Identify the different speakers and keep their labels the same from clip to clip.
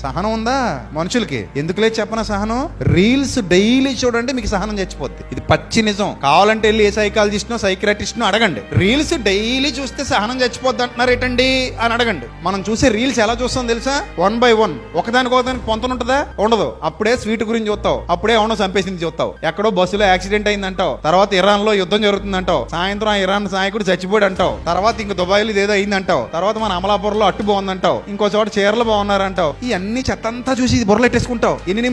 Speaker 1: సహనం ఉందా మనుషులకి? ఎందుకు లేదు చెప్పనా సహనం? రీల్స్ డైలీ చూడండి, మీకు సహనం చచ్చిపోద్ది. ఇది పచ్చి నిజం. కావాలంటే వెళ్ళి ఏ సైకాలజిస్ట్నో సైకియాట్రిస్ట్నో అడగండి. రీల్స్ డైలీ చూస్తే సహనం చచ్చిపోద్ది అంటున్నారు ఏంటండి అని అడగండి. మనం చూసే రీల్స్ ఎలా చూస్తాం తెలుసా? 1 by 1 ఒకదానికి పొంతన ఉంటుందా? ఉండదు. అప్పుడే స్వీట్ గురించి చూస్తావు, అప్పుడే అవును చంపేసింది చూస్తావు, ఎక్కడో బస్సులో యాక్సిడెంట్ అయిందంటావు, తర్వాత ఇరాన్ లో యుద్ధం జరుగుతుందంటావు, సాయంత్రం ఆ ఇరాన్ నాయకుడు చచ్చిపోయాడు అంటావు, తర్వాత ఇంక దుబాయ్లో ఇదేదో అయిందంటావు, తర్వాత మన అమలాపురంలో అట్టు బాగుందంటావు, ఇంకో చోట చీరలు బాగున్నారంటావు. ఇవన్నీ చెత్తంతా చూసి ఇది బుర్రలెట్టేసుకుంటావు. ఎన్ని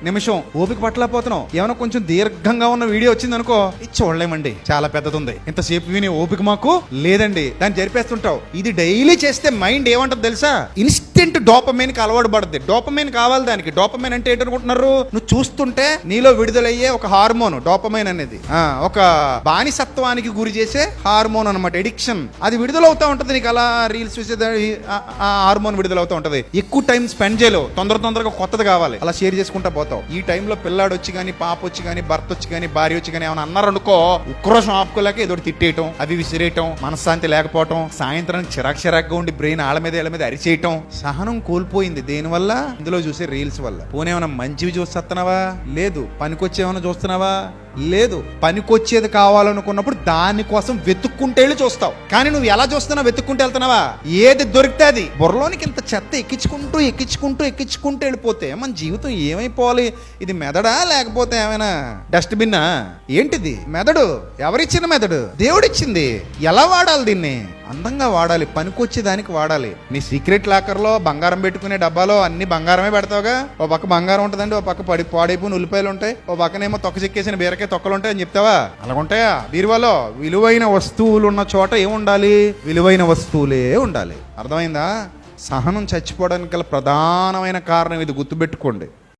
Speaker 1: నిమిషం ఓపిక పట్టలేకపోతున్నావు. ఏమైనా కొంచెం దీర్ఘంగా ఉన్న వీడియో వచ్చింది అనుకో, ఇది చూడలేమండి, చాలా పెద్దది ఉంది, ఇంతసేపు వినే ఓపిక మాకు లేదండి, దాన్ని జరిపేస్తుంటావు. ఇది డైలీ చేస్తే మైండ్ ఏమంటది తెలుసా? ఇన్స్టెంట్ డోపమైన్ కి అలవాటు పడుతుంది. డోపమైన్ కావాలి దానికి. డోపమైన్ అంటే ఏంటనుకుంటున్నారు? నువ్వు చూస్తుంటే నీలో విడుదలయ్యే ఒక హార్మోన్ డోపమైన్ అనేది, ఒక బానిసత్వానికి గురి చేసే హార్మోన్ అనమాట, ఎడిక్షన్. అది విడుదలవుతా ఉంటది నీకు. అలా రీల్స్ చూసే ఆ హార్మోన్ విడుదలవుతా ఉంటది. ఎక్కువ టైం స్పెండ్ చేయలేవు, తొందరగా కొత్తది కావాలి, అలా షేర్ చేసుకుంటా పోతావు. ఈ టైంలో పిల్లాడు వచ్చి కానీ, పాప వచ్చి కానీ, భర్త వచ్చి కానీ, భార్య వచ్చి కానీ ఏమైనా అన్నారనుకో, ఉక్రోషం ఆపుకోలేక ఏదో తిట్టేయటం, అవి విసిరేయటం, మనశ్శాంతి లేకపోవటం, సాయంత్రానికి చిరాకుగా ఉండి బ్రెయిన్ ఆళ్ళ మీద అరిచేయటం. సహనం కోల్పోయింది దేనివల్ల? ఇందులో చూసే రీల్స్ వల్ల. పోనీ ఏమైనా మంచివి చూస్తున్నావా? లేదు. పనికొచ్చేమైనా చూస్తున్నావా? లేదు. పనికొచ్చేది కావాలనుకున్నప్పుడు దానికోసం వెతుక్కుంటే వెళ్ళి చూస్తావు. కానీ నువ్వు ఎలా చూస్తున్నావు? వెతుక్కుంటూ వెళ్తున్నావా? ఏది దొరికితే అది. బుర్రలోనికి ఇంత చెత్త ఎక్కించుకుంటూ వెళ్ళిపోతే మన జీవితం ఏమైపోవాలి? ఇది మెదడా లేకపోతే ఏమైనా డస్ట్బిన్నా? ఏంటిది మెదడు? ఎవరిచ్చిన మెదడు? దేవుడిచ్చింది. ఎలా వాడాలి దీన్ని? అందంగా వాడాలి, పనికొచ్చే దానికి వాడాలి. నీ సీక్రెట్ లాకర్లో బంగారం పెట్టుకునే డబ్బాలో అన్ని బంగారమే పెడతావుగా. ఓ పక్క బంగారం ఉంటుందండి, ఓ పక్క పాడైపోయిన ఉల్లిపాయలు ఉంటాయి, ఓ పక్కనేమో తొక్క చెక్కేసిన బీరకాయ తొక్కలు ఉంటాయి అని చెప్తావా? అలాగుంటాయా? బీరువాలో విలువైన వస్తువులు ఉన్న చోట ఏముండాలి? విలువైన వస్తువులే ఉండాలి. అర్థమైందా? సహనం చచ్చిపోవడానికి గల ప్రధానమైన కారణం ఇది, గుర్తుపెట్టుకోండి.